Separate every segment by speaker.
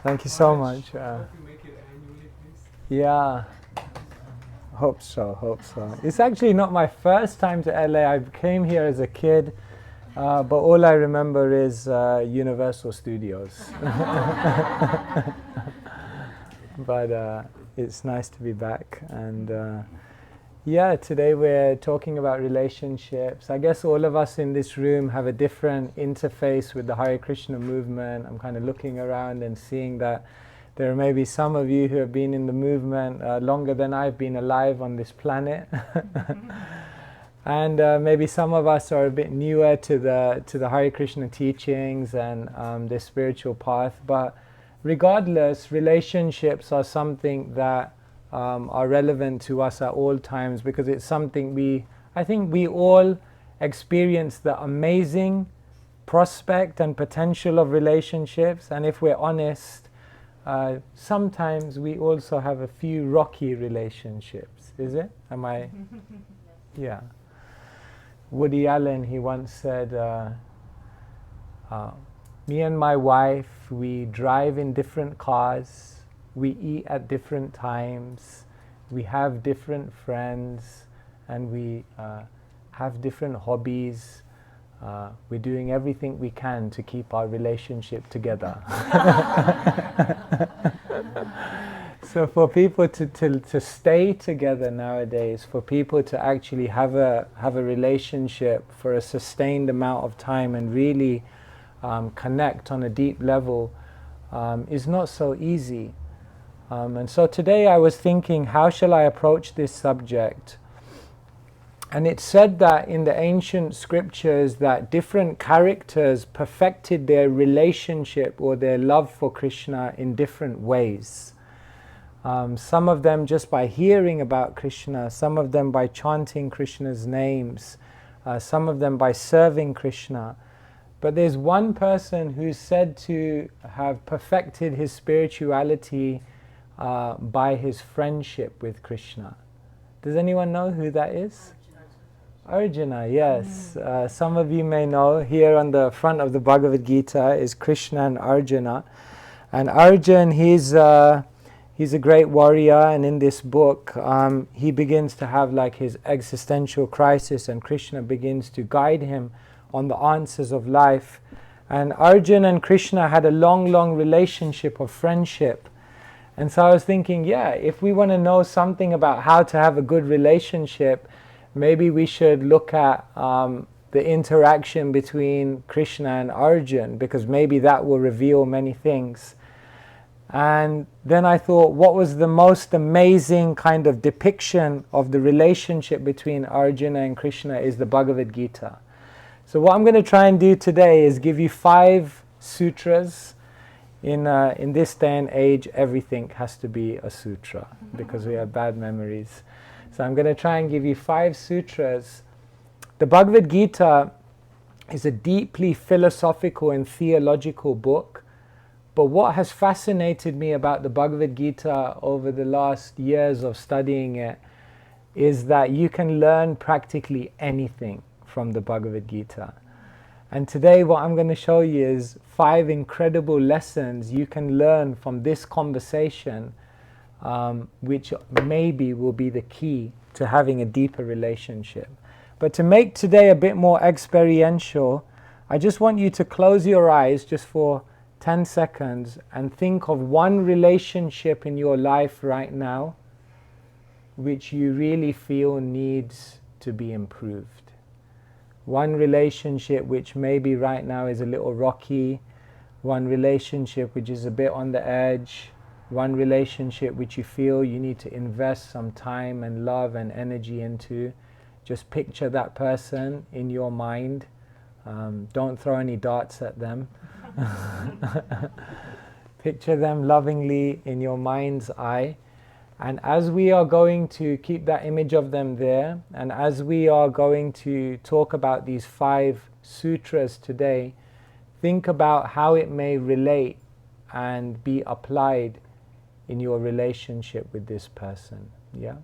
Speaker 1: Thank you so much.
Speaker 2: Hope you make it annually, please.
Speaker 1: Yeah, hope so. It's actually not my first time to LA. I came here as a kid, but all I remember is Universal Studios. But it's nice to be back. And yeah, today we're talking about relationships. I guess all of us in this room have a different interface with the Hare Krishna movement. I'm kind of looking around and seeing that there are maybe some of you who have been in the movement longer than I've been alive on this planet. And maybe some of us are a bit newer to the Hare Krishna teachings and the spiritual path. But regardless, relationships are something that are relevant to us at all times, because it's something I think we all experience the amazing prospect and potential of relationships, and if we're honest, sometimes we also have a few rocky relationships. Is it? Am I? Yeah. Woody Allen, he once said, me and my wife, we drive in different cars, we eat at different times, we have different friends, and we have different hobbies. We're doing everything we can to keep our relationship together. So for people to stay together nowadays, for people to actually have a relationship for a sustained amount of time and really connect on a deep level is not so easy. And so today I was thinking, how shall I approach this subject? And it's said that in the ancient scriptures that different characters perfected their relationship or their love for Krishna in different ways. Some of them just by hearing about Krishna, some of them by chanting Krishna's names, some of them by serving Krishna. But there's one person who's said to have perfected his spirituality by his friendship with Krishna. Does anyone know who that is? Arjuna, yes. Some of you may know, here on the front of the Bhagavad Gita is Krishna and Arjuna. And Arjuna, he's a great warrior, and in this book he begins to have like his existential crisis, and Krishna begins to guide him on the answers of life. And Arjuna and Krishna had a long relationship of friendship. And so I was thinking, yeah, if we want to know something about how to have a good relationship, maybe we should look at the interaction between Krishna and Arjuna, because maybe that will reveal many things. And then I thought, what was the most amazing kind of depiction of the relationship between Arjuna and Krishna is the Bhagavad Gita. So what I'm going to try and do today is give you 5 sutras. In this day and age, everything has to be a sutra because we have bad memories. So I'm going to try and give you 5 sutras. The Bhagavad Gita is a deeply philosophical and theological book. But what has fascinated me about the Bhagavad Gita over the last years of studying it is that you can learn practically anything from the Bhagavad Gita. And today what I'm going to show you is 5 incredible lessons you can learn from this conversation, which maybe will be the key to having a deeper relationship. But to make today a bit more experiential, I just want you to close your eyes just for 10 seconds and think of one relationship in your life right now which you really feel needs to be improved. One relationship which maybe right now is a little rocky, one relationship which is a bit on the edge, one relationship which you feel you need to invest some time and love and energy into. Just picture that person in your mind. Don't throw any darts at them. Picture them lovingly in your mind's eye. And as we are going to keep that image of them there, and as we are going to talk about these 5 sutras today, think about how it may relate and be applied in your relationship with this person. Yeah?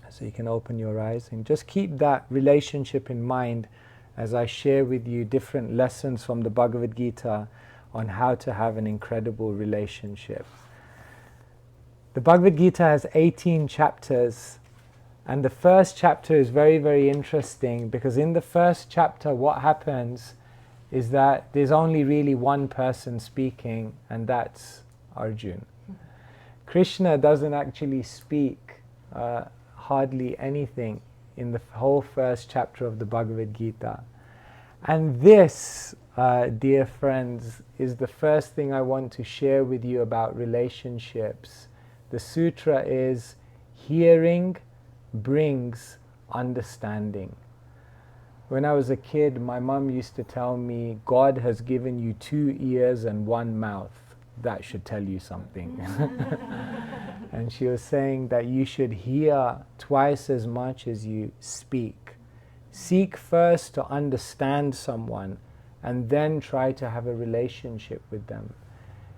Speaker 1: So you can open your eyes and just keep that relationship in mind as I share with you different lessons from the Bhagavad Gita on how to have an incredible relationship. The Bhagavad Gita has 18 chapters, and the first chapter is very, very interesting, because in the first chapter what happens is that there's only really one person speaking, and that's Arjuna. Krishna doesn't actually speak hardly anything in the whole first chapter of the Bhagavad Gita. And this, dear friends, is the first thing I want to share with you about relationships. The sutra is, hearing brings understanding. When I was a kid, my mum used to tell me, God has given you 2 ears and 1 mouth. That should tell you something. And she was saying that you should hear twice as much as you speak. Seek first to understand someone, and then try to have a relationship with them.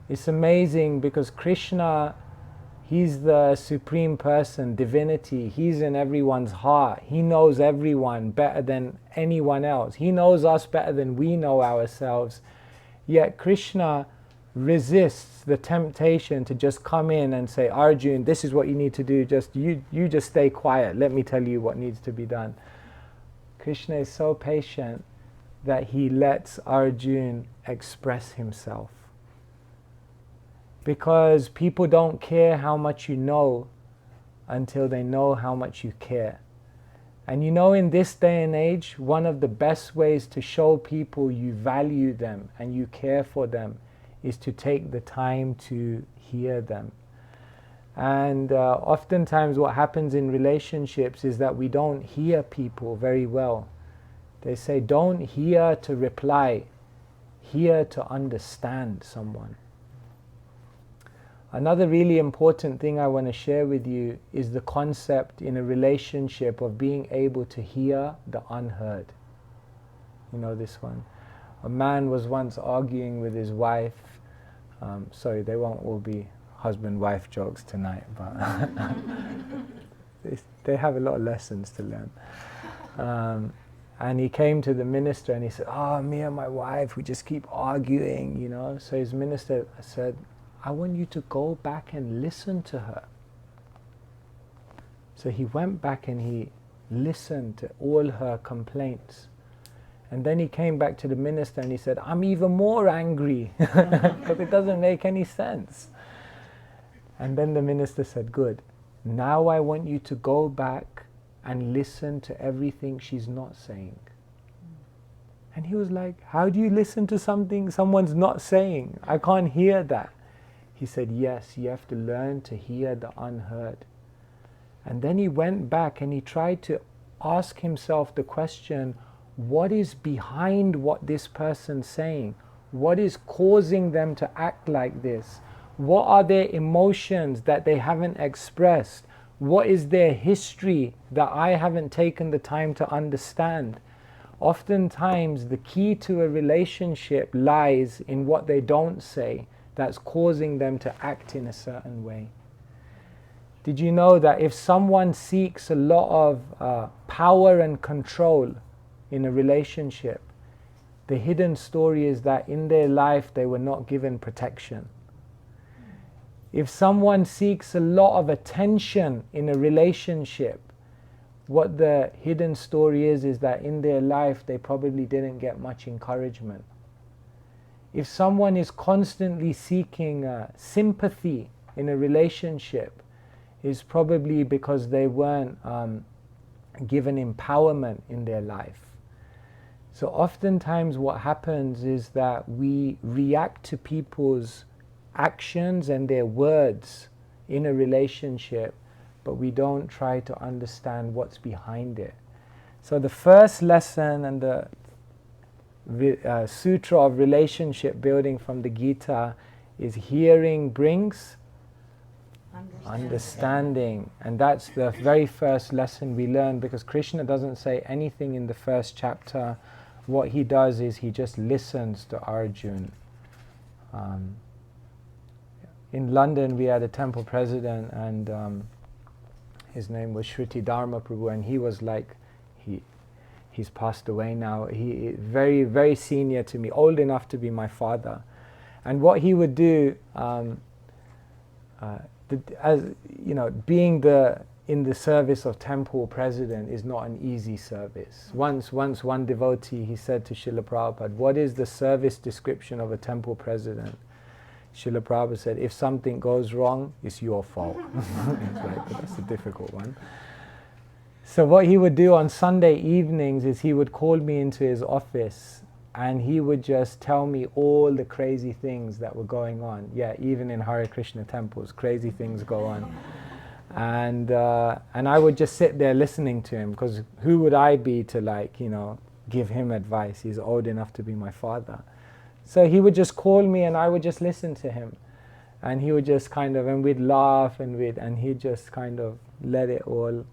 Speaker 1: It's amazing because Krishna, He's the Supreme Person, divinity. He's in everyone's heart. He knows everyone better than anyone else. He knows us better than we know ourselves. Yet Krishna resists the temptation to just come in and say, Arjuna, this is what you need to do. You just stay quiet. Let me tell you what needs to be done. Krishna is so patient that he lets Arjuna express himself. Because people don't care how much you know until they know how much you care. And you know, in this day and age, one of the best ways to show people you value them and you care for them is to take the time to hear them. And oftentimes what happens in relationships is that we don't hear people very well. They say, don't hear to reply, hear to understand someone. Another really important thing I want to share with you is the concept in a relationship of being able to hear the unheard. You know this one? A man was once arguing with his wife. Sorry, they won't all be husband-wife jokes tonight, but they have a lot of lessons to learn. And he came to the minister and he said, me and my wife, we just keep arguing, you know. So his minister said, I want you to go back and listen to her. So he went back and he listened to all her complaints. And then he came back to the minister and he said, I'm even more angry because it doesn't make any sense. And then the minister said, good. Now I want you to go back and listen to everything she's not saying. And he was like, how do you listen to something someone's not saying? I can't hear that. He said, yes, you have to learn to hear the unheard. And then he went back and he tried to ask himself the question, what is behind what this person's saying? What is causing them to act like this? What are their emotions that they haven't expressed? What is their history that I haven't taken the time to understand? Oftentimes, the key to a relationship lies in what they don't say that's causing them to act in a certain way. Did you know that if someone seeks a lot of power and control in a relationship, the hidden story is that in their life they were not given protection. If someone seeks a lot of attention in a relationship, what the hidden story is that in their life they probably didn't get much encouragement. If someone is constantly seeking sympathy in a relationship, it's probably because they weren't given empowerment in their life. So oftentimes what happens is that we react to people's actions and their words in a relationship, but we don't try to understand what's behind it. So the first lesson and the sutra of relationship building from the Gita is hearing brings understanding. And that's the very first lesson we learn, because Krishna doesn't say anything in the first chapter. What he does is he just listens to Arjuna. In London we had a temple president, and his name was Shruti Dharma Prabhu, and he was like, he's passed away now. He very, very senior to me, old enough to be my father. And what he would do, as you know, being in the service of temple president is not an easy service. Once one devotee, he said to Srila Prabhupada, what is the service description of a temple president? Srila Prabhupada said, if something goes wrong, it's your fault. It's like, that's a difficult one. So what he would do on Sunday evenings is he would call me into his office and he would just tell me all the crazy things that were going on. Yeah, even in Hare Krishna temples, crazy things go on. And I would just sit there listening to him, because who would I be to, like, you know, give him advice? He's old enough to be my father. So he would just call me and I would just listen to him. And he would just kind of, and we'd laugh and he'd just kind of let it all.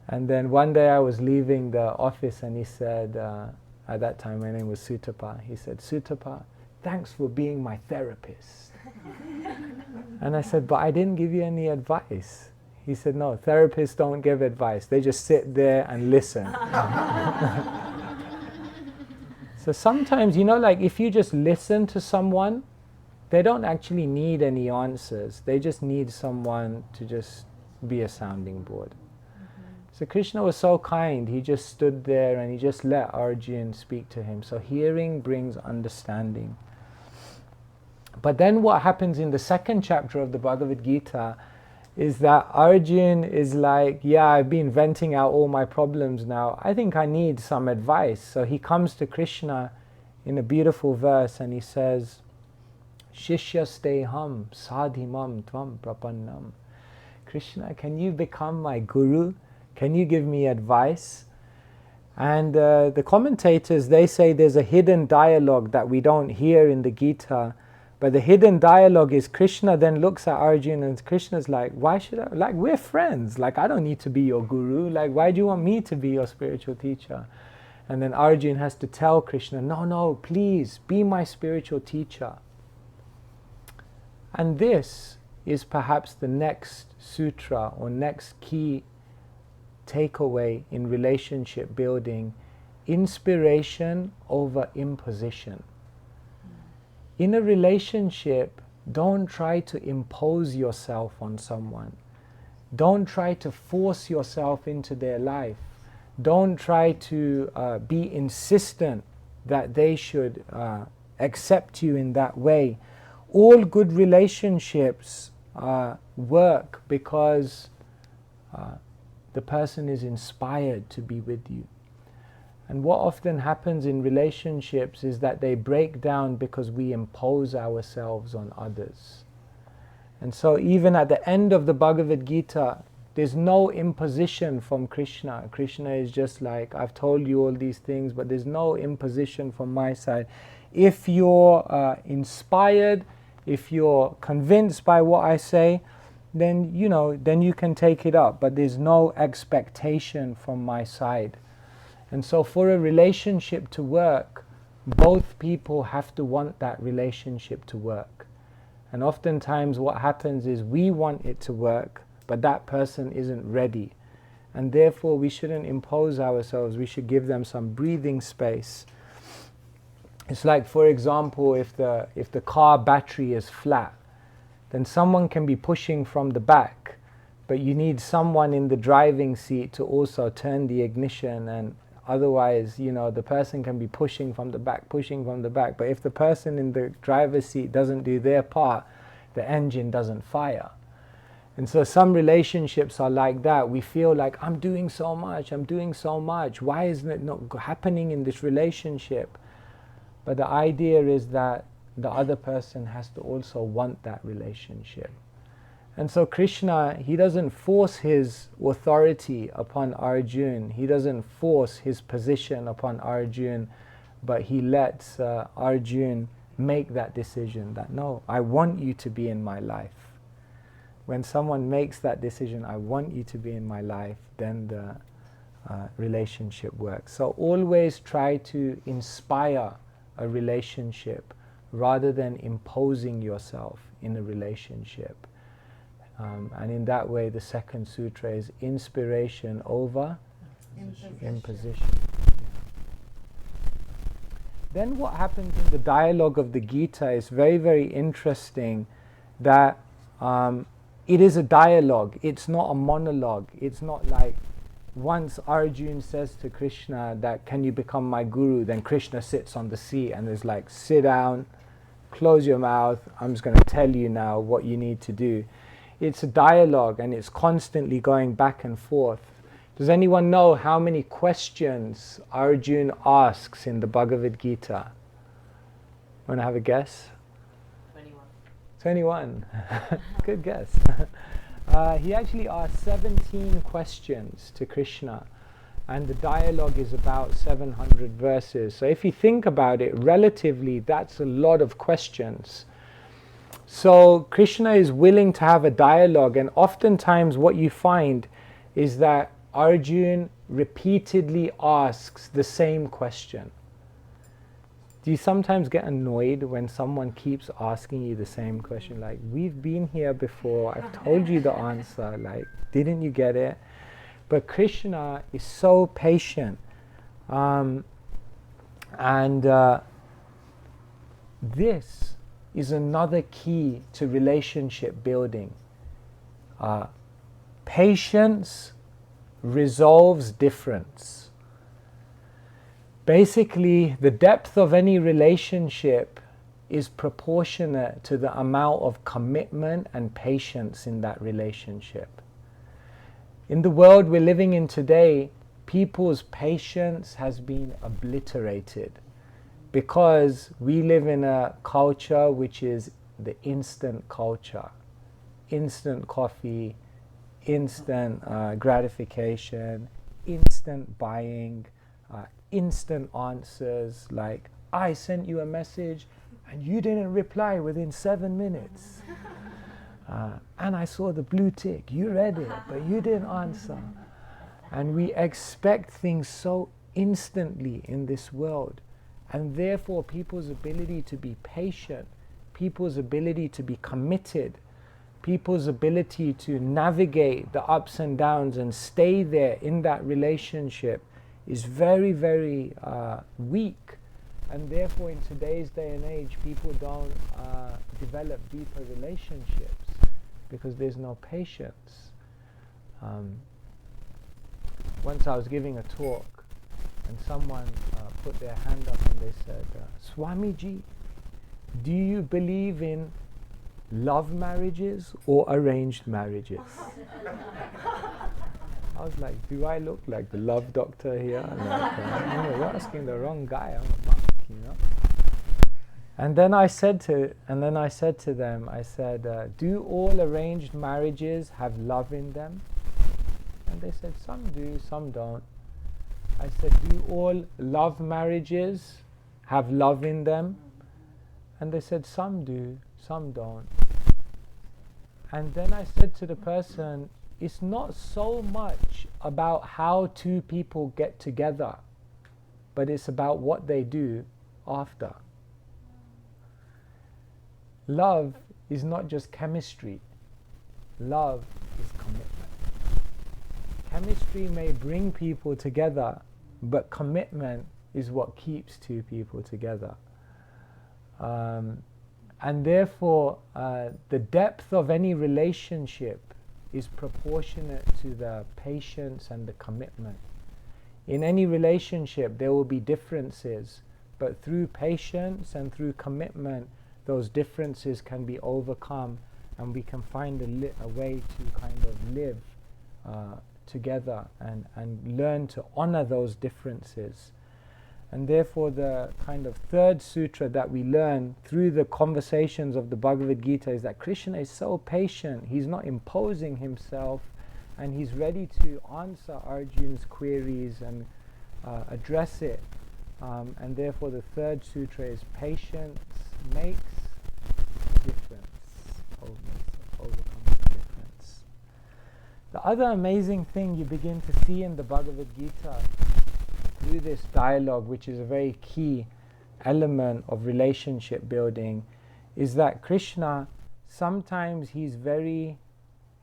Speaker 1: And then one day I was leaving the office and he said, at that time my name was Sutapa, he said, Sutapa, thanks for being my therapist. And I said, but I didn't give you any advice. He said, no, therapists don't give advice. They just sit there and listen. So sometimes, you know, like if you just listen to someone, they don't actually need any answers. They just need someone to just be a sounding board. So Krishna was so kind. He just stood there and he just let Arjuna speak to him. So hearing brings understanding. But then what happens in the second chapter of the Bhagavad Gita is that Arjuna is like, yeah, I've been venting out all my problems now. I think I need some advice. So he comes to Krishna in a beautiful verse and he says, Shishyasteham sadhimam tvam prapannam. Krishna, can you become my guru? Can you give me advice? And the commentators, they say there's a hidden dialogue that we don't hear in the Gita. But the hidden dialogue is Krishna then looks at Arjuna and Krishna's like, why should I, like, we're friends. Like, I don't need to be your guru. Like, why do you want me to be your spiritual teacher? And then Arjuna has to tell Krishna, no, please, be my spiritual teacher. And this is perhaps the next sutra or next key takeaway in relationship building: inspiration over imposition. In a relationship, don't try to impose yourself on someone. Don't try to force yourself into their life. Don't try to be insistent that they should accept you in that way. All good relationships work because the person is inspired to be with you. And what often happens in relationships is that they break down because we impose ourselves on others. And so even at the end of the Bhagavad Gita, there's no imposition from Krishna. Krishna is just like, I've told you all these things, but there's no imposition from my side. If you're inspired, if you're convinced by what I say, then you can take it up, but there's no expectation from my side. And so for a relationship to work, both people have to want that relationship to work. And oftentimes what happens is we want it to work, but that person isn't ready. And therefore we shouldn't impose ourselves, we should give them some breathing space. It's like, for example, if the car battery is flat, then someone can be pushing from the back, but you need someone in the driving seat to also turn the ignition, and otherwise, the person can be pushing from the back, but if the person in the driver's seat doesn't do their part, the engine doesn't fire. And so some relationships are like that. We feel like, I'm doing so much, why isn't it not happening in this relationship? But the idea is that the other person has to also want that relationship. And so Krishna, he doesn't force his authority upon Arjuna, he doesn't force his position upon Arjuna, but he lets Arjuna make that decision that, no, I want you to be in my life. When someone makes that decision, I want you to be in my life, then the relationship works. So always try to inspire a relationship rather than imposing yourself in a relationship. And in that way, the second sutra is inspiration over imposition. then what happens in the dialogue of the Gita is very, very interesting, that it is a dialogue. It's not a monologue. It's not like once Arjuna says to Krishna that, can you become my guru, then Krishna sits on the seat and is like, sit down, close your mouth, I'm just going to tell you now what you need to do. It's a dialogue, and it's constantly going back and forth. Does anyone know how many questions Arjuna asks in the Bhagavad Gita? Want to have a guess? 21. Good guess. He actually asked 17 questions to Krishna, and the dialogue is about 700 verses. So if you think about it, relatively, that's a lot of questions. So Krishna is willing to have a dialogue, and oftentimes what you find is that Arjuna repeatedly asks the same question. Do you sometimes get annoyed when someone keeps asking you the same question? Like, we've been here before, I've told you the answer, like, didn't you get it? But Krishna is so patient. This is another key to relationship building. Patience resolves difference. Basically, the depth of any relationship is proportionate to the amount of commitment and patience in that relationship. In the world we're living in today, people's patience has been obliterated because we live in a culture which is the instant culture. Instant coffee, instant gratification, instant buying, instant answers, like, I sent you a message and you didn't reply within 7 minutes. And I saw the blue tick, you read it, but you didn't answer. And we expect things so instantly in this world. And therefore people's ability to be patient, people's ability to be committed, people's ability to navigate the ups and downs and stay there in that relationship is very, very weak. And therefore in today's day and age, people don't develop deeper relationships because there's no patience. Once I was giving a talk and someone put their hand up and they said, Swamiji, do you believe in love marriages or arranged marriages? I was like, do I look like the love doctor here? Like, you're asking the wrong guy, I'm a monk, you know. And then I said to them, I said, do all arranged marriages have love in them? And they said, some do, some don't. I said, do all love marriages have love in them? And they said, some do, some don't. And then I said to the person, it's not so much about how two people get together, but it's about what they do after. Love is not just chemistry. Love is commitment. Chemistry may bring people together, but commitment is what keeps two people together. And therefore, the depth of any relationship is proportionate to the patience and the commitment. In any relationship, there will be differences, but through patience and through commitment, those differences can be overcome, and we can find a way to kind of live together and learn to honor those differences. And therefore the kind of third sutra that we learn through the conversations of the Bhagavad Gita is that Krishna is so patient, he's not imposing himself, and he's ready to answer Arjuna's queries and address it. And therefore the third sutra is patience makes a difference, overcomes the difference. The other amazing thing you begin to see in the Bhagavad Gita through this dialogue, which is a very key element of relationship building, is that Krishna, sometimes he's very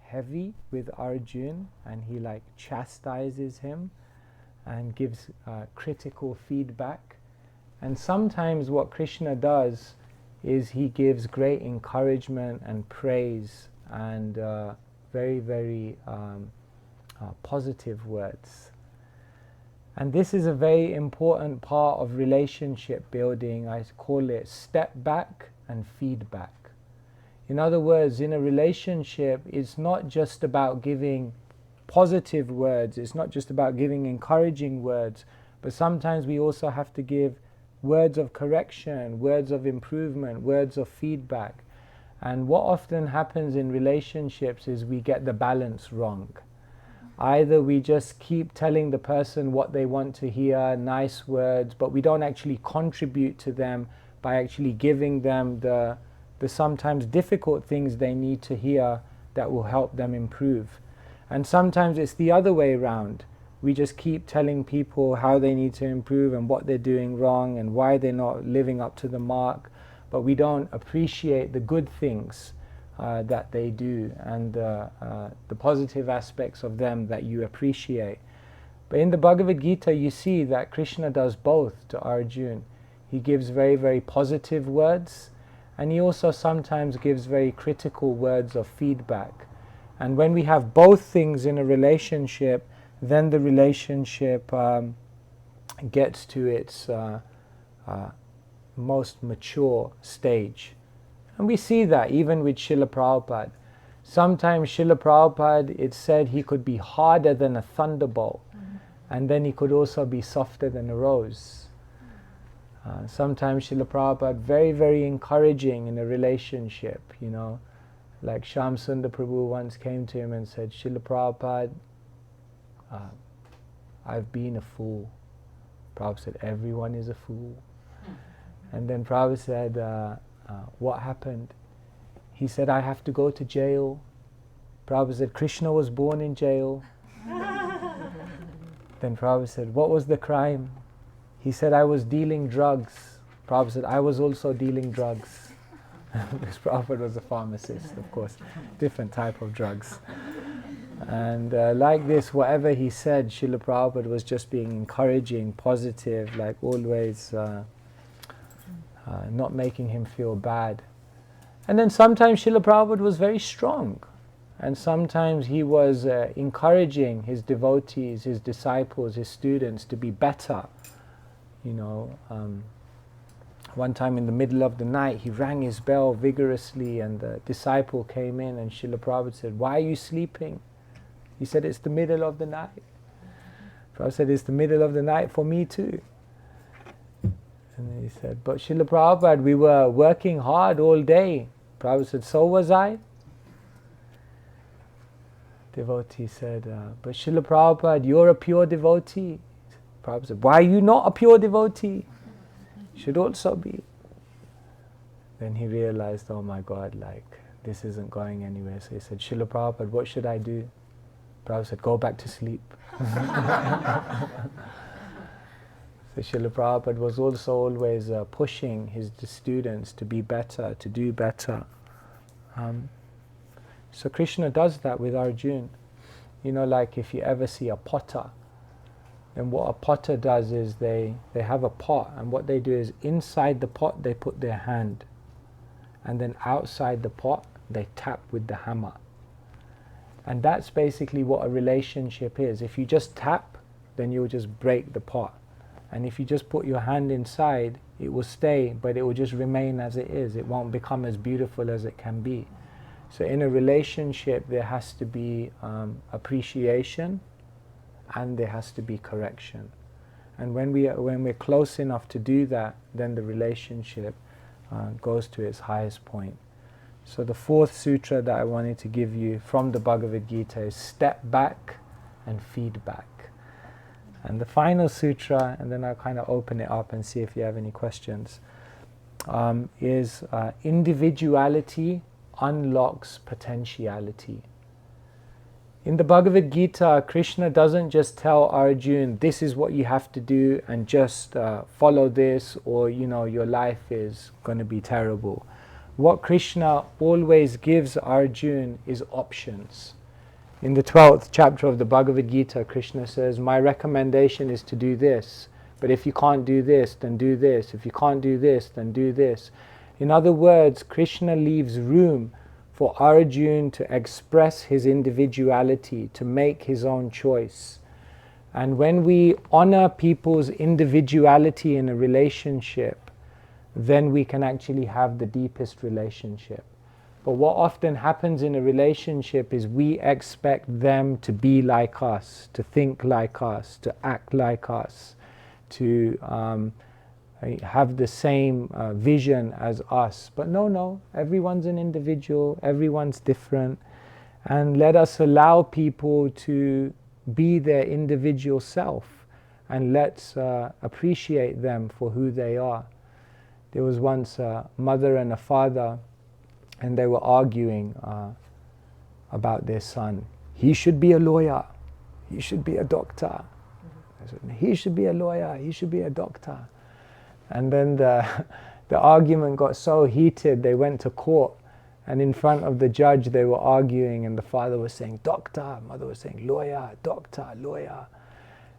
Speaker 1: heavy with Arjuna and he like chastises him and gives critical feedback. And sometimes what Krishna does is he gives great encouragement and praise and very, very positive words. And this is a very important part of relationship building. I call it step back and feedback. In other words, in a relationship, it's not just about giving positive words, it's not just about giving encouraging words, but sometimes we also have to give words of correction, words of improvement, words of feedback. And what often happens in relationships is we get the balance wrong. Either we just keep telling the person what they want to hear, nice words, but we don't actually contribute to them by actually giving them the sometimes difficult things they need to hear that will help them improve. And sometimes it's the other way around. We just keep telling people how they need to improve and what they're doing wrong and why they're not living up to the mark, but we don't appreciate the good things that they do and the positive aspects of them that you appreciate. But in the Bhagavad Gita you see that Krishna does both to Arjuna. He gives very, very positive words, and he also sometimes gives very critical words of feedback. And when we have both things in a relationship, then the relationship gets to its most mature stage. And we see that even with Srila Prabhupada. Sometimes Srila Prabhupada, it's said he could be harder than a thunderbolt, and then he could also be softer than a rose. Sometimes Srila Prabhupada very, very encouraging in a relationship, you know. Like Shyam Sundar Prabhu once came to him and said, Srila Prabhupada, I've been a fool. Prabhupada said, everyone is a fool. And then Prabhupada said, what happened? He said, I have to go to jail. Prabhupada said, Krishna was born in jail. Then Prabhupada said, what was the crime? He said, I was dealing drugs. Prabhupada said, I was also dealing drugs. Because Prabhupada was a pharmacist, of course, different type of drugs. And like this, whatever he said, Srila Prabhupada was just being encouraging, positive, like always not making him feel bad. And then sometimes Srila Prabhupada was very strong. And sometimes he was encouraging his devotees, his disciples, his students to be better. You know, one time in the middle of the night, he rang his bell vigorously and the disciple came in and Srila Prabhupada said, why are you sleeping? He said, it's the middle of the night. Prabhupada said, it's the middle of the night for me too. And then he said, but Srila Prabhupada, we were working hard all day. Prabhupada said, so was I. Devotee said, but Srila Prabhupada, you're a pure devotee. Prabhupada said, why are you not a pure devotee? You should also be. Then he realized, oh my God, like, this isn't going anywhere. So he said, Srila Prabhupada, what should I do? Prabhupada said, go back to sleep. So Srila Prabhupada was also always pushing his students to be better, to do better. So Krishna does that with Arjuna. You know, like if you ever see a potter, then what a potter does is they have a pot, and what they do is inside the pot they put their hand, and then outside the pot they tap with the hammer. And that's basically what a relationship is. If you just tap, then you'll just break the pot. And if you just put your hand inside, it will stay, but it will just remain as it is. It won't become as beautiful as it can be. So in a relationship, there has to be appreciation, and there has to be correction. And when we're close enough to do that, then the relationship goes to its highest point. So the fourth sutra that I wanted to give you from the Bhagavad Gita is step back and feedback. And the final sutra, and then I'll kind of open it up and see if you have any questions, is individuality unlocks potentiality. In the Bhagavad Gita, Krishna doesn't just tell Arjuna, this is what you have to do and just follow this, or you know, your life is going to be terrible. What Krishna always gives Arjuna is options. In the 12th chapter of the Bhagavad Gita, Krishna says, my recommendation is to do this, But if you can't do this, then do this. If you can't do this, then do this. In other words, Krishna leaves room for Arjuna to express his individuality, to make his own choice. And when we honor people's individuality in a relationship, then we can actually have the deepest relationship. But what often happens in a relationship is we expect them to be like us, to think like us, to act like us, to have the same vision as us. But no, everyone's an individual, everyone's different. And let us allow people to be their individual self, and let's appreciate them for who they are. There was once a mother and a father, and they were arguing about their son. He should be a lawyer. He should be a doctor. He should be a lawyer. He should be a doctor. And then the argument got so heated, they went to court. And in front of the judge, they were arguing, and the father was saying, doctor. Mother was saying, lawyer, doctor, lawyer.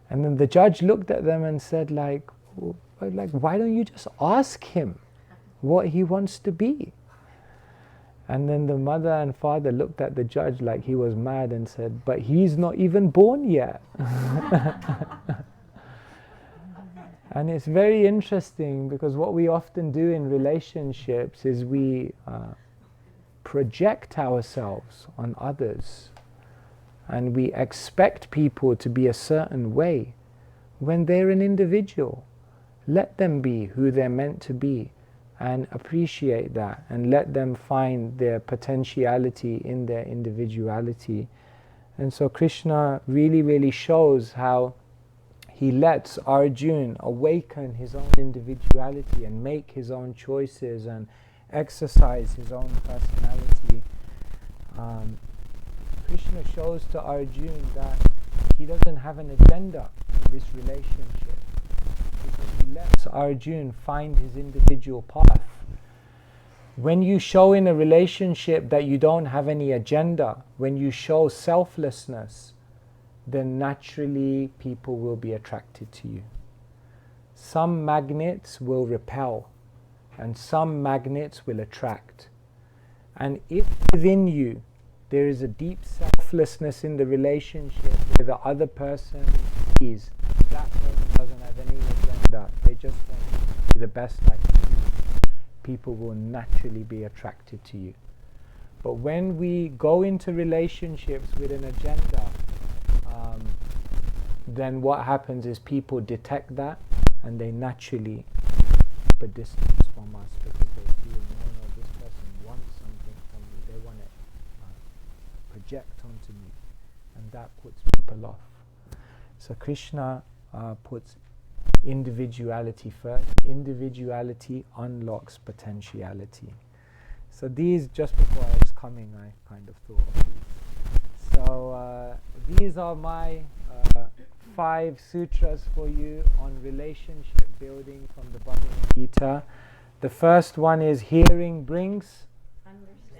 Speaker 1: And then the judge looked at them and said, like, why don't you just ask him what he wants to be? And then the mother and father looked at the judge like he was mad and said, but he's not even born yet. And it's very interesting, because what we often do in relationships is we project ourselves on others, and we expect people to be a certain way when they're an individual. Let them be who they're meant to be, and appreciate that, and let them find their potentiality in their individuality. And so Krishna really shows how he lets Arjuna awaken his own individuality and make his own choices and exercise his own personality. Krishna shows to Arjuna that he doesn't have an agenda in this relationship, because he lets Arjuna find his individual path. When you show in a relationship that you don't have any agenda, when you show selflessness, then naturally people will be attracted to you. Some magnets will repel, and some magnets will attract. And if within you there is a deep selflessness in the relationship, where the other person sees that person doesn't have any agenda, they just want to be the best I can do, people will naturally be attracted to you. But when we go into relationships with an agenda, then what happens is people detect that, and they naturally keep a distance from us, because they feel, no, this person wants something from me, they want to project onto me, and that puts people off. So Krishna puts individuality first. Individuality unlocks potentiality. So these, just before I was coming, I kind of thought of these. So these are my 5 sutras for you on relationship building from the Bhagavad Gita. The first one is hearing brings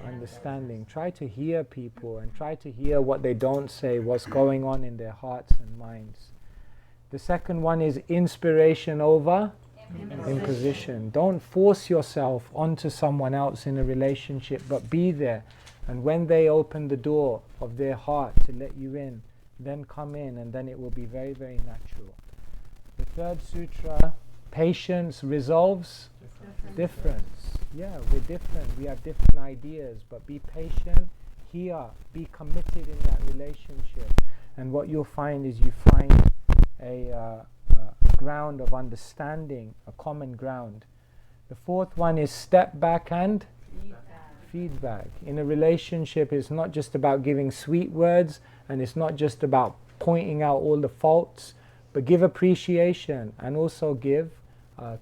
Speaker 1: understanding. Try to hear people and try to hear what they don't say, what's going on in their hearts and minds. The second one is inspiration over imposition. Don't force yourself onto someone else in a relationship, but be there. And when they open the door of their heart to let you in, then come in, and then it will be very, very natural. The third sutra, patience resolves difference. Yeah, we're different. We have different ideas, but be patient, hear, be committed in that relationship. And what you'll find is you find a ground of understanding, a common ground. The fourth one is step back and feedback. In a relationship, it's not just about giving sweet words, and it's not just about pointing out all the faults, but give appreciation and also give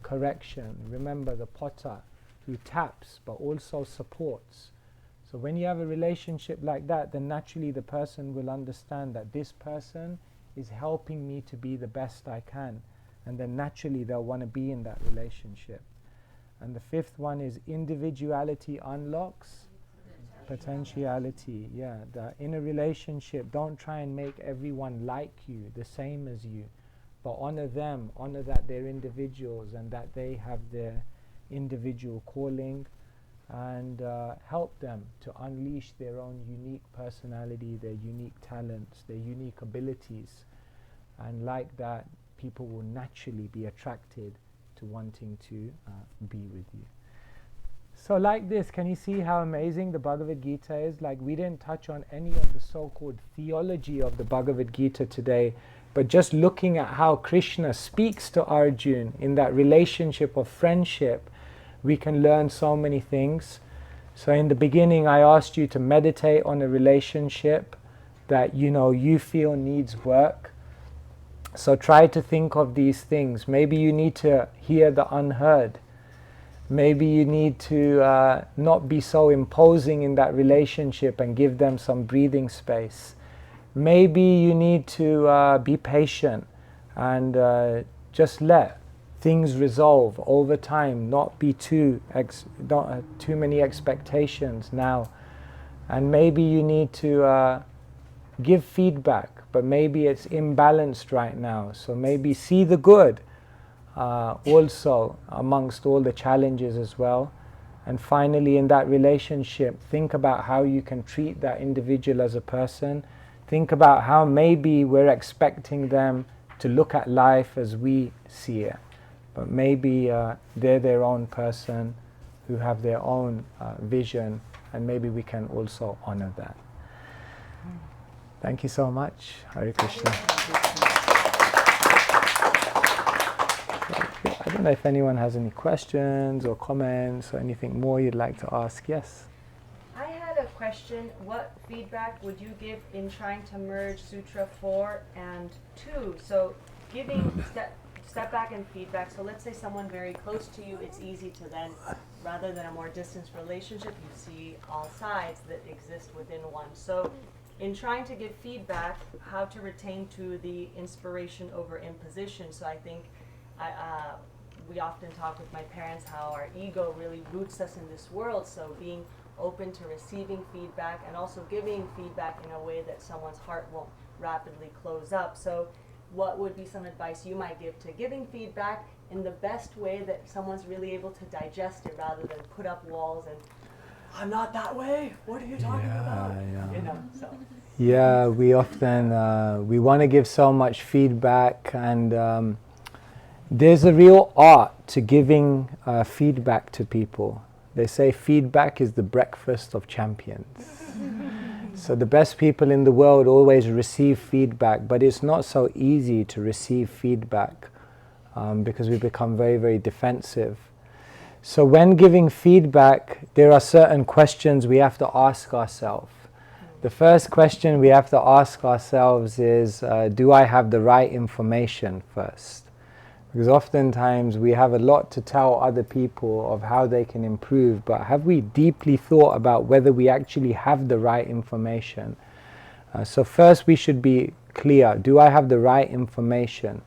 Speaker 1: correction. Remember the potter who taps but also supports. So when you have a relationship like that, then naturally the person will understand that this person is helping me to be the best I can, and then naturally they'll want to be in that relationship. And the fifth one is individuality unlocks potentiality. Yeah, in a relationship, don't try and make everyone like you, the same as you, but honor them, honor that they're individuals and that they have their individual calling, and help them to unleash their own unique personality, their unique talents, their unique abilities, and like that people will naturally be attracted to wanting to be with you. So like this, can you see how amazing the Bhagavad Gita is? Like, we didn't touch on any of the so-called theology of the Bhagavad Gita today, but just looking at how Krishna speaks to Arjuna in that relationship of friendship, we can learn so many things. So in the beginning I asked you to meditate on a relationship that you feel needs work. So try to think of these things. Maybe you need to hear the unheard. Maybe you need to not be so imposing in that relationship and give them some breathing space. Maybe you need to be patient and just let things resolve over time, not be too many expectations now. And maybe you need to give feedback, but maybe it's imbalanced right now. So maybe see the good also amongst all the challenges as well. And finally, in that relationship, think about how you can treat that individual as a person. Think about how maybe we're expecting them to look at life as we see it, but maybe they're their own person who have their own vision, and maybe we can also honor that. Thank you so much. Hare Krishna. I don't know if anyone has any questions or comments or anything more you'd like to ask. Yes?
Speaker 3: I had a question. What feedback would you give in trying to merge Sutra 4 and 2? So giving step back and feedback. So let's say someone very close to you, it's easy to then, rather than a more distanced relationship, you see all sides that exist within one. So in trying to give feedback, how to retain to the inspiration over imposition. So I think we often talk with my parents how our ego really roots us in this world. So being open to receiving feedback and also giving feedback in a way that someone's heart won't rapidly close up. So what would be some advice you might give to giving feedback in the best way that someone's really able to digest it, rather than put up walls and, I'm not that way, what are you talking about? So.
Speaker 1: Yeah, we often, we want to give so much feedback, and there's a real art to giving feedback to people. They say feedback is the breakfast of champions. So the best people in the world always receive feedback, but it's not so easy to receive feedback because we become very, very defensive. So when giving feedback, there are certain questions we have to ask ourselves. The first question we have to ask ourselves is, do I have the right information first? Because oftentimes we have a lot to tell other people of how they can improve, but have we deeply thought about whether we actually have the right information? So first we should be clear, do I have the right information?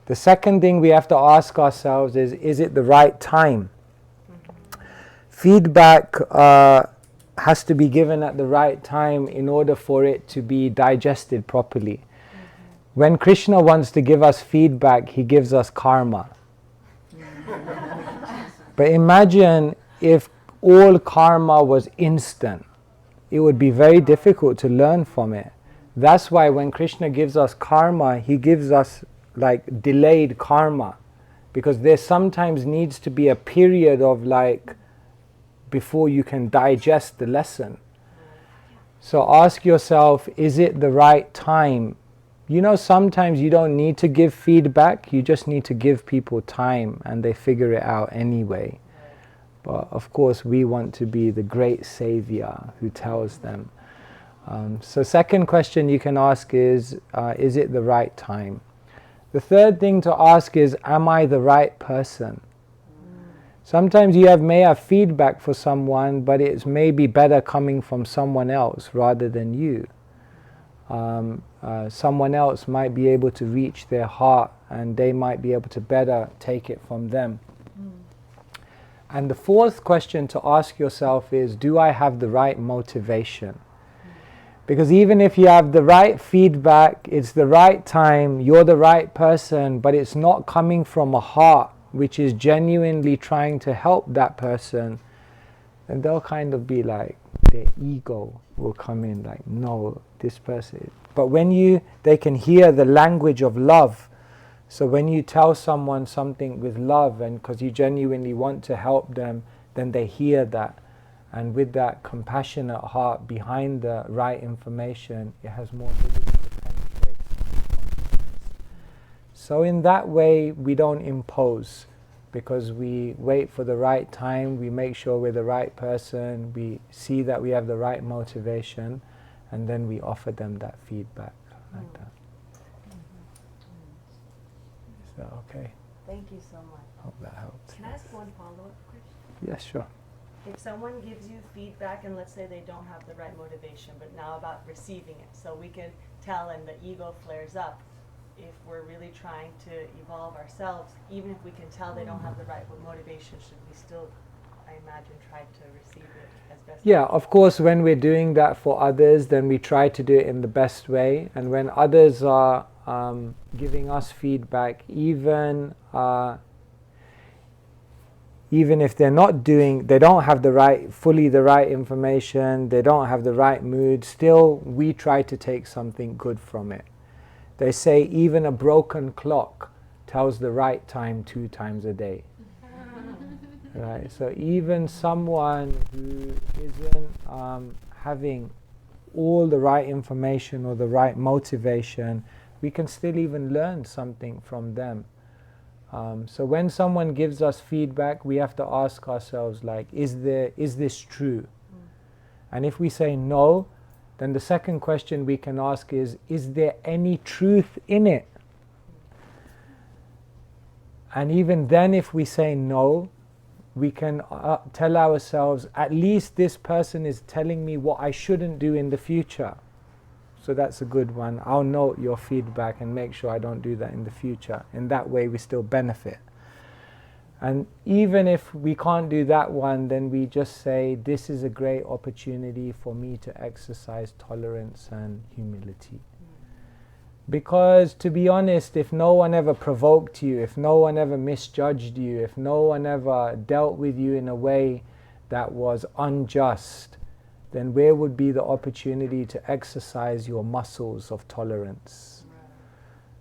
Speaker 1: The second thing we have to ask ourselves is it the right time? Feedback has to be given at the right time in order for it to be digested properly. When Krishna wants to give us feedback, he gives us karma. But imagine if all karma was instant. It would be very difficult to learn from it. That's why when Krishna gives us karma, he gives us like delayed karma. Because there sometimes needs to be a period of before you can digest the lesson. So ask yourself, is it the right time? Sometimes you don't need to give feedback, you just need to give people time and they figure it out anyway. But of course we want to be the great savior who tells them. So second question you can ask is it the right time? The third thing to ask is, am I the right person? Sometimes you may have feedback for someone, but it's maybe better coming from someone else rather than you. Someone else might be able to reach their heart and they might be able to better take it from them. And the fourth question to ask yourself is, do I have the right motivation? Because even if you have the right feedback, it's the right time, you're the right person, but it's not coming from a heart which is genuinely trying to help that person, then they'll kind of be like, their ego will come in like, no, this person. But when they can hear the language of love, so when you tell someone something with love and because you genuinely want to help them, then they hear that. And with that compassionate heart behind the right information, it has more ability to penetrate consciousness. So in that way, we don't impose, because we wait for the right time, we make sure we're the right person, we see that we have the right motivation, and then we offer them that feedback like that. Is that okay?
Speaker 3: Thank you so much.
Speaker 1: Hope that helps.
Speaker 3: Can I ask one follow-up question?
Speaker 1: Yes, sure.
Speaker 3: If someone gives you feedback and let's say they don't have the right motivation, but now about receiving it, so we can tell and the ego flares up, if we're really trying to evolve ourselves, even if we can tell they don't have the right motivation, should we still, I imagine, try to receive it as best
Speaker 1: Yeah,
Speaker 3: as
Speaker 1: of course, when we're doing that for others, then we try to do it in the best way. And when others are giving us feedback, even if they're not they don't have fully the right information, they don't have the right mood, still we try to take something good from it. They say even a broken clock tells the right time 2 times a day. Right? So even someone who isn't having all the right information or the right motivation, we can still even learn something from them. So when someone gives us feedback, we have to ask ourselves, like, is this true? And if we say no, then the second question we can ask is there any truth in it? And even then, if we say no, we can tell ourselves, at least this person is telling me what I shouldn't do in the future. So that's a good one. I'll note your feedback and make sure I don't do that in the future. In that way, we still benefit. And even if we can't do that one, then we just say, this is a great opportunity for me to exercise tolerance and humility. Because to be honest, if no one ever provoked you, if no one ever misjudged you, if no one ever dealt with you in a way that was unjust, then where would be the opportunity to exercise your muscles of tolerance?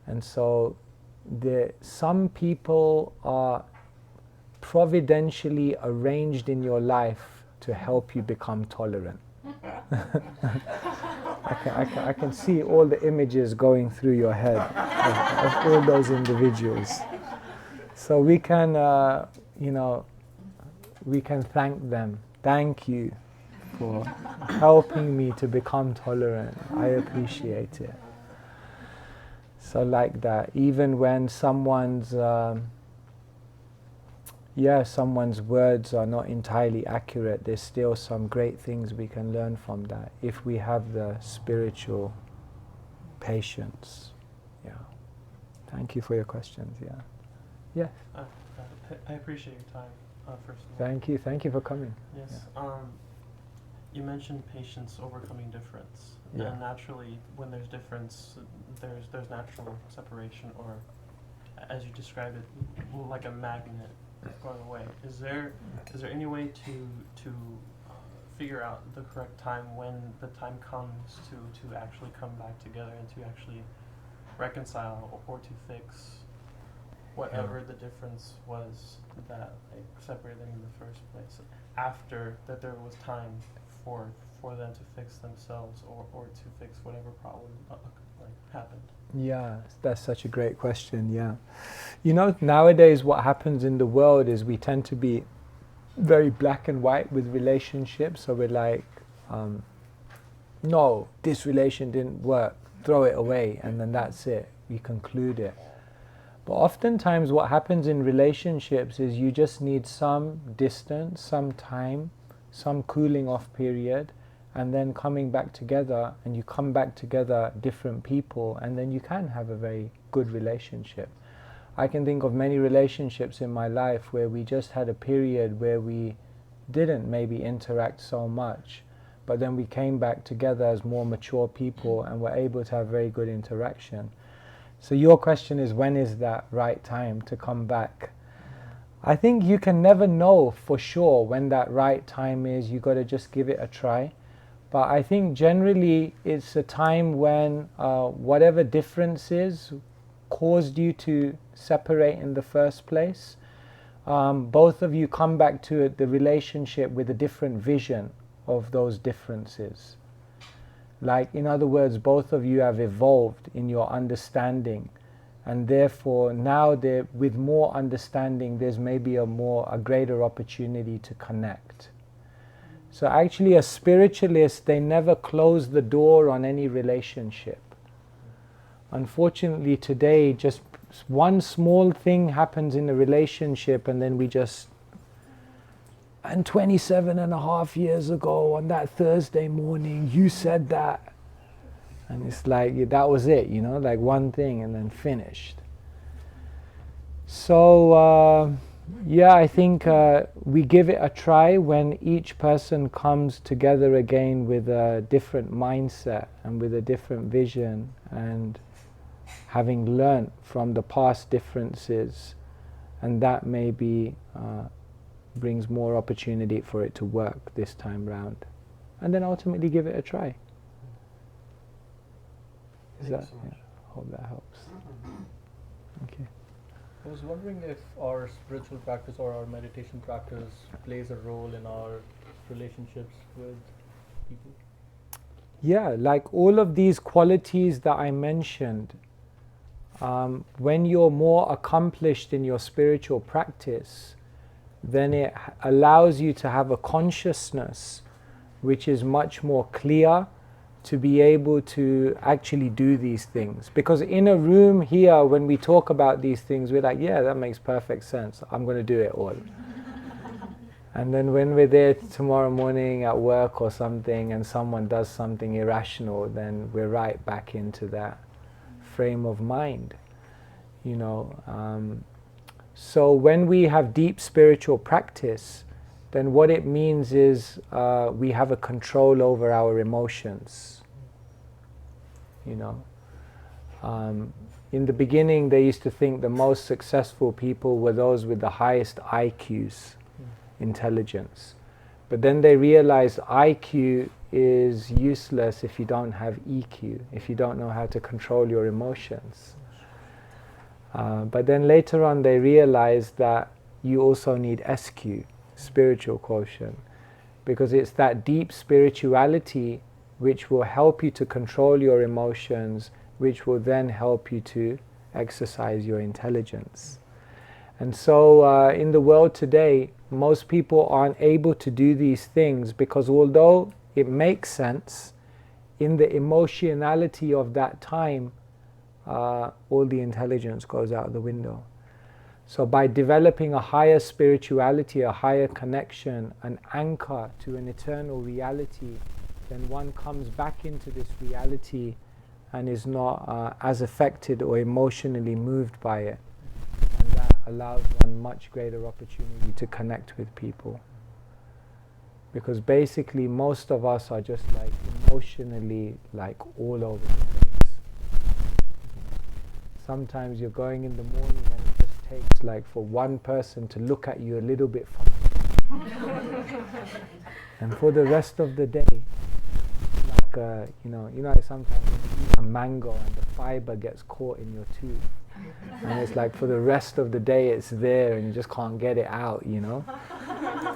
Speaker 1: And so some people are providentially arranged in your life to help you become tolerant. I can see all the images going through your head of all those individuals. So we can, we can thank them. Thank you for helping me to become tolerant. I appreciate it. So like that, even when someone's words are not entirely accurate, there's still some great things we can learn from that if we have the spiritual patience. Yeah. Thank you for your questions. Yeah. Yes.
Speaker 2: I appreciate your time, first of all.
Speaker 1: Thank you for coming.
Speaker 2: Yes.
Speaker 1: Yeah.
Speaker 2: You mentioned patience overcoming difference.
Speaker 1: Yeah.
Speaker 2: And naturally, when there's difference, there's natural separation, or as you described it, like a magnet going away. Is there any way to figure out the correct time when the time comes to actually come back together and to actually reconcile or to fix whatever the difference was that separated them in the first place, after that there was time for them to fix themselves or to fix whatever problem happened?
Speaker 1: Yeah, that's such a great question. Yeah. Nowadays what happens in the world is we tend to be very black and white with relationships. So we're like, no, this relation didn't work, throw it away, and then that's it. We conclude it. But oftentimes what happens in relationships is you just need some distance, some time, some cooling off period, and then coming back together, and you come back together different people, and then you can have a very good relationship. I can think of many relationships in my life where we just had a period where we didn't maybe interact so much, but then we came back together as more mature people and were able to have very good interaction. So your question is, when is that right time to come back? I think you can never know for sure when that right time is. You got to just give it a try. But I think generally it's a time when whatever differences caused you to separate in the first place, both of you come back to the relationship with a different vision of those differences. Like, in other words, both of you have evolved in your understanding, and therefore now with more understanding there's maybe a greater opportunity to connect. So actually a spiritualist, they never close the door on any relationship. Unfortunately today, just one small thing happens in a relationship and then we just, and 27.5 years ago on that Thursday morning you said that, and it's like that was it, like one thing and then finished. So yeah, I think we give it a try when each person comes together again with a different mindset and with a different vision, and having learnt from the past differences, and that maybe brings more opportunity for it to work this time round, and then ultimately give it a try. Hope that helps. Okay.
Speaker 4: I was wondering if our spiritual practice or our meditation practice plays a role in our relationships with people.
Speaker 1: Yeah, like all of these qualities that I mentioned, when you're more accomplished in your spiritual practice, then it allows you to have a consciousness which is much more clear to be able to actually do these things. Because in a room here, when we talk about these things, we're like, yeah, that makes perfect sense. I'm going to do it all. And then when we're there tomorrow morning at work or something and someone does something irrational, then we're right back into that frame of mind. So when we have deep spiritual practice, then what it means is we have a control over our emotions. In the beginning, they used to think the most successful people were those with the highest IQs, intelligence. But then they realized IQ is useless if you don't have EQ, if you don't know how to control your emotions. But then later on they realized that you also need SQ, spiritual quotient, because it's that deep spirituality which will help you to control your emotions, which will then help you to exercise your intelligence. And so in the world today, most people aren't able to do these things because although it makes sense, in the emotionality of that time, all the intelligence goes out the window. So by developing a higher spirituality, a higher connection, an anchor to an eternal reality, then one comes back into this reality and is not as affected or emotionally moved by it. And that allows one much greater opportunity to connect with people. Because basically most of us are just like emotionally like all over the place. Sometimes you're going in the morning and it just takes like for one person to look at you a little bit funny. And for the rest of the day, like like sometimes when you eat a mango and the fiber gets caught in your tooth, and it's like for the rest of the day it's there and you just can't get it out,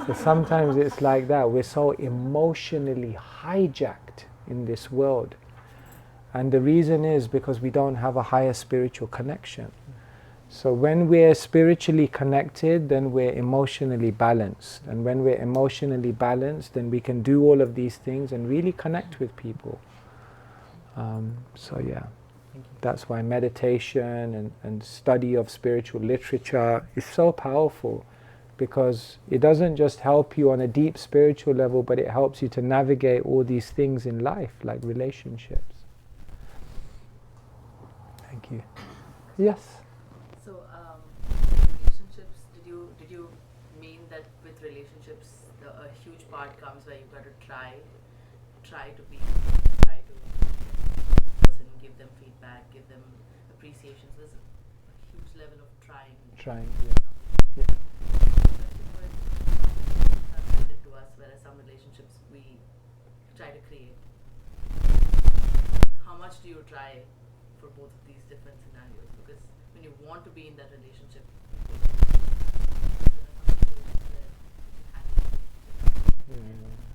Speaker 1: So sometimes it's like that. We're so emotionally hijacked in this world. And the reason is because we don't have a higher spiritual connection. So when we're spiritually connected, then we're emotionally balanced. And when we're emotionally balanced, then we can do all of these things and really connect with people. So yeah, that's why meditation and study of spiritual literature is so powerful, because it doesn't just help you on a deep spiritual level, but it helps you to navigate all these things in life, like relationships. Thank you. Yes?
Speaker 5: So, relationships, did you mean that with relationships, a huge part comes where you've got to try try to person, give them feedback, give them appreciation. So there's a huge level of trying.
Speaker 1: Trying, yeah.
Speaker 5: Handed to us, whereas some relationships we try to create. How much do you try for both of these different scenarios? Because when you want to be in that relationship,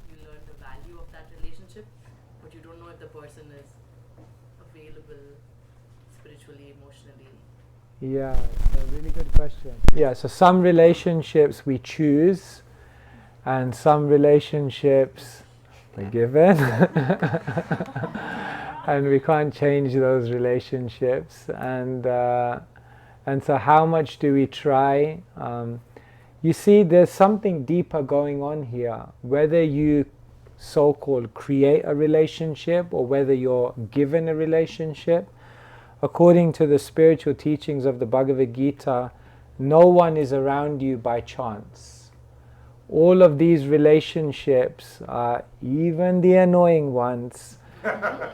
Speaker 5: you learn the value of that relationship, but you don't know if the person is available spiritually, emotionally.
Speaker 1: Yeah, it's a really good question. Yeah, so some relationships we choose, and some relationships we're given, and we can't change those relationships. And so, how much do we try? You see, there's something deeper going on here. Whether you so-called create a relationship or whether you're given a relationship, according to the spiritual teachings of the Bhagavad Gita, no one is around you by chance. All of these relationships, even the annoying ones,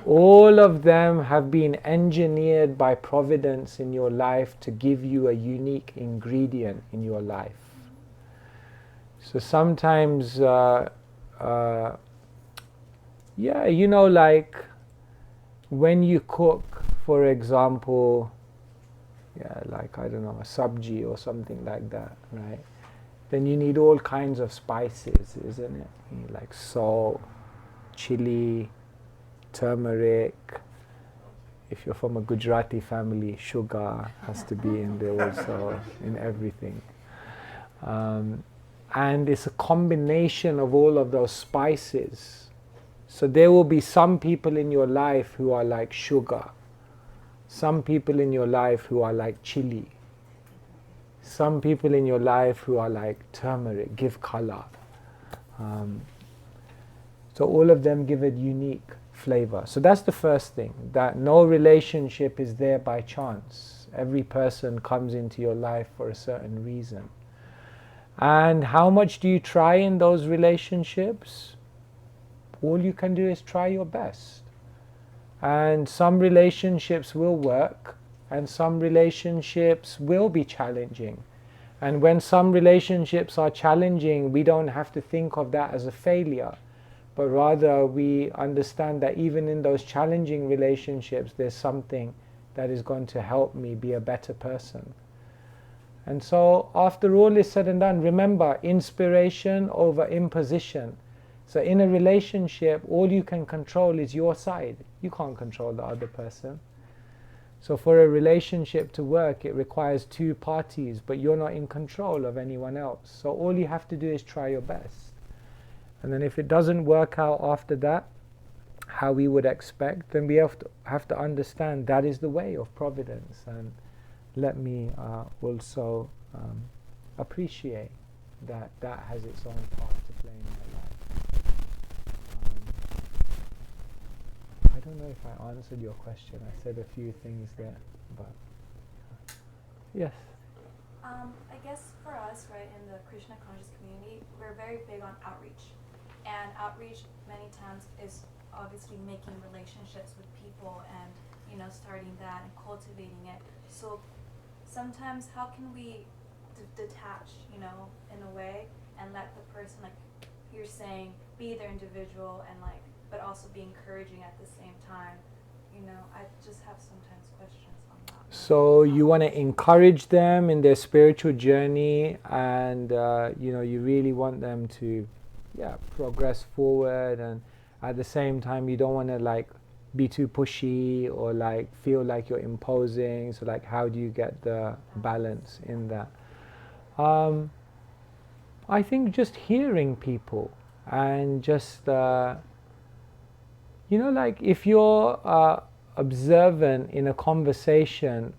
Speaker 1: all of them have been engineered by providence in your life to give you a unique ingredient in your life. So sometimes, yeah, you know, like when you cook, for example, yeah, like, I don't know, a sabji or something like that, right? Then you need all kinds of spices, isn't it? You need like salt, chili, turmeric. If you're from a Gujarati family, sugar has to be in there also, in everything. And it's a combination of all of those spices. So there will be some people in your life who are like sugar, some people in your life who are like chili, some people in your life who are like turmeric, give color. So all of them give a unique flavor. So that's the first thing, that no relationship is there by chance. Every person comes into your life for a certain reason. And how much do you try in those relationships? All you can do is try your best. And some relationships will work, and some relationships will be challenging. And when some relationships are challenging, we don't have to think of that as a failure, but rather we understand that even in those challenging relationships, there's something that is going to help me be a better person. And so after all is said and done, remember, inspiration over imposition. So in a relationship, all you can control is your side. You can't control the other person. So for a relationship to work, it requires two parties, but you're not in control of anyone else. So all you have to do is try your best. And then if it doesn't work out after that, how we would expect, then we have to understand that is the way of providence. And let me also appreciate that that has its own part to play in my life. I don't know if I answered your question. I said a few things there, but yes.
Speaker 6: I guess for us, right, in the Krishna conscious community, we're very big on outreach. And outreach many times is obviously making relationships with people and, you know, starting that and cultivating it. So sometimes how can we detach, you know, in a way, and let the person, like you're saying, be their individual and like, but also be encouraging at the same time. You know, I just have sometimes questions on that.
Speaker 1: So you want to encourage them in their spiritual journey, and you know, you really want them to, yeah, progress forward, and at the same time you don't want to like be too pushy or like feel like you're imposing. So like, how do you get the balance in that? I think just hearing people and just you know, like if you're observant in a conversation,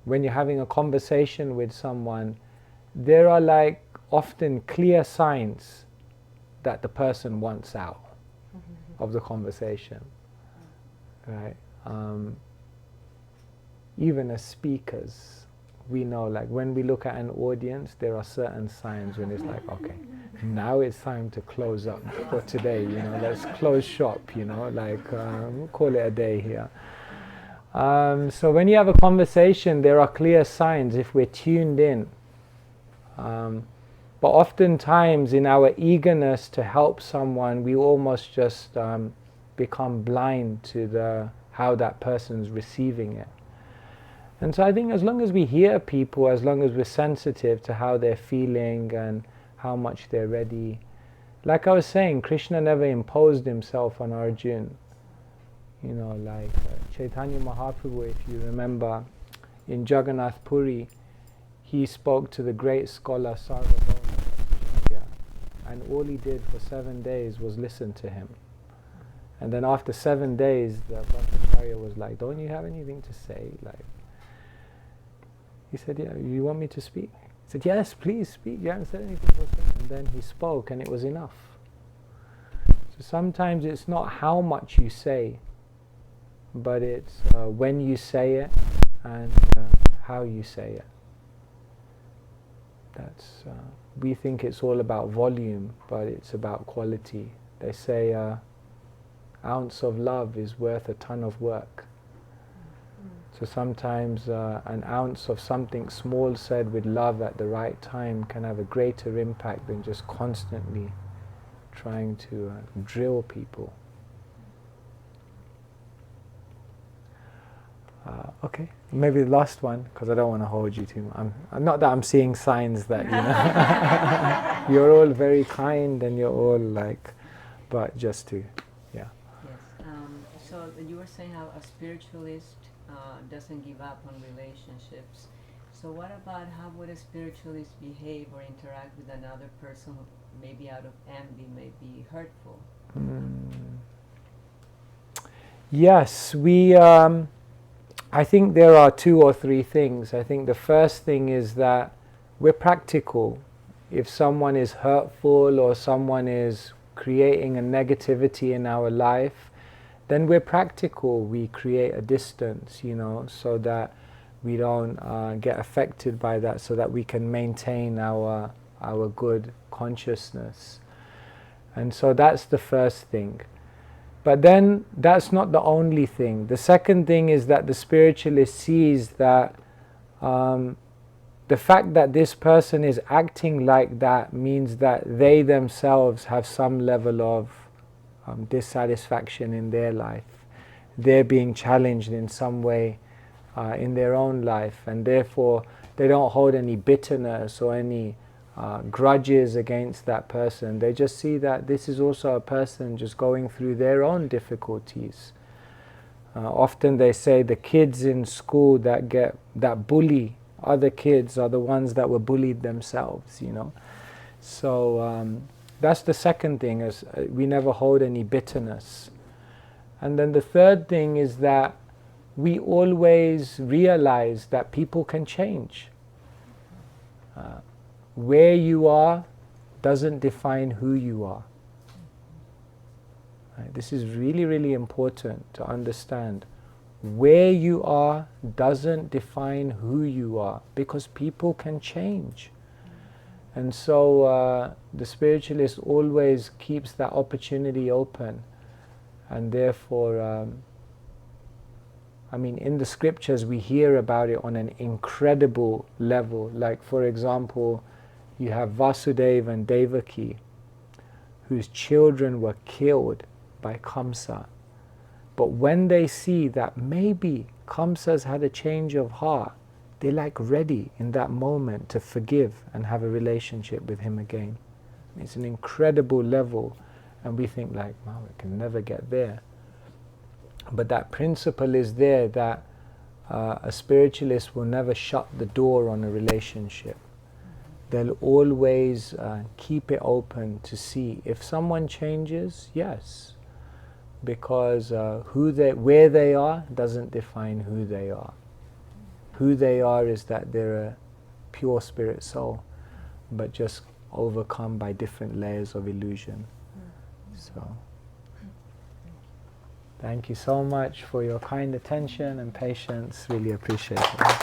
Speaker 1: when you're having a conversation with someone, there are like often clear signs that the person wants out of the conversation, right? Even as speakers, we know, like when we look at an audience, there are certain signs when it's like, okay, now it's time to close up for today, you know, let's close shop, you know, like we'll call it a day here. So when you have a conversation, there are clear signs if we're tuned in. But oftentimes in our eagerness to help someone, we almost just become blind to how that person's receiving it. And so I think as long as we hear people, as long as we're sensitive to how they're feeling and how much they're ready. Like I was saying, Krishna never imposed himself on Arjuna. You know, like Chaitanya Mahaprabhu, if you remember, in Jagannath Puri, he spoke to the great scholar Sarvabhauma, and all he did for 7 days was listen to him. And then after 7 days, the Bhattacharya was like, don't you have anything to say? Like, he said, yeah, you want me to speak? He said, yes, please speak. You haven't said anything for 7 days. And then he spoke, and it was enough. So sometimes it's not how much you say, but it's when you say it and how you say it. That's we think it's all about volume, but it's about quality. They say ounce of love is worth a ton of work. So sometimes an ounce of something small said with love at the right time can have a greater impact than just constantly trying to drill people. Okay, maybe the last one, because I don't want to hold you too much. I'm not that I'm seeing signs that, you know, you're all very kind and you're all like, but just to, yeah.
Speaker 7: Yes, so you were saying how a spiritualist doesn't give up on relationships. So what about how would a spiritualist behave or interact with another person who maybe out of envy may be hurtful?
Speaker 1: Yes, I think there are 2 or 3 things. I think the first thing is that we're practical. If someone is hurtful or someone is creating a negativity in our life, then we're practical. We create a distance, you know, so that we don't get affected by that, so that we can maintain our good consciousness. And so that's the first thing. But then that's not the only thing. The second thing is that the spiritualist sees that the fact that this person is acting like that means that they themselves have some level of dissatisfaction in their life. They're being challenged in some way in their own life, and therefore they don't hold any bitterness or any grudges against that person. They just see that this is also a person just going through their own difficulties. Often they say the kids in school that bully other kids are the ones that were bullied themselves, you know. So that's the second thing, is we never hold any bitterness. And then the third thing is that we always realize that people can change. Where you are doesn't define who you are. Right? This is really, really important to understand. Where you are doesn't define who you are, because people can change. And so the spiritualist always keeps that opportunity open. And therefore, I mean, in the scriptures we hear about it on an incredible level. Like, for example, you have Vasudeva and Devaki, whose children were killed by Kamsa. But when they see that maybe Kamsa's had a change of heart, they're like ready in that moment to forgive and have a relationship with him again. It's an incredible level, and we think like, wow, we can never get there. But that principle is there, that a spiritualist will never shut the door on a relationship. They'll always keep it open to see if someone changes. Yes, because where they are doesn't define who they are. Who they are is that they're a pure spirit soul, but just overcome by different layers of illusion. So, thank you so much for your kind attention and patience. Really appreciate it.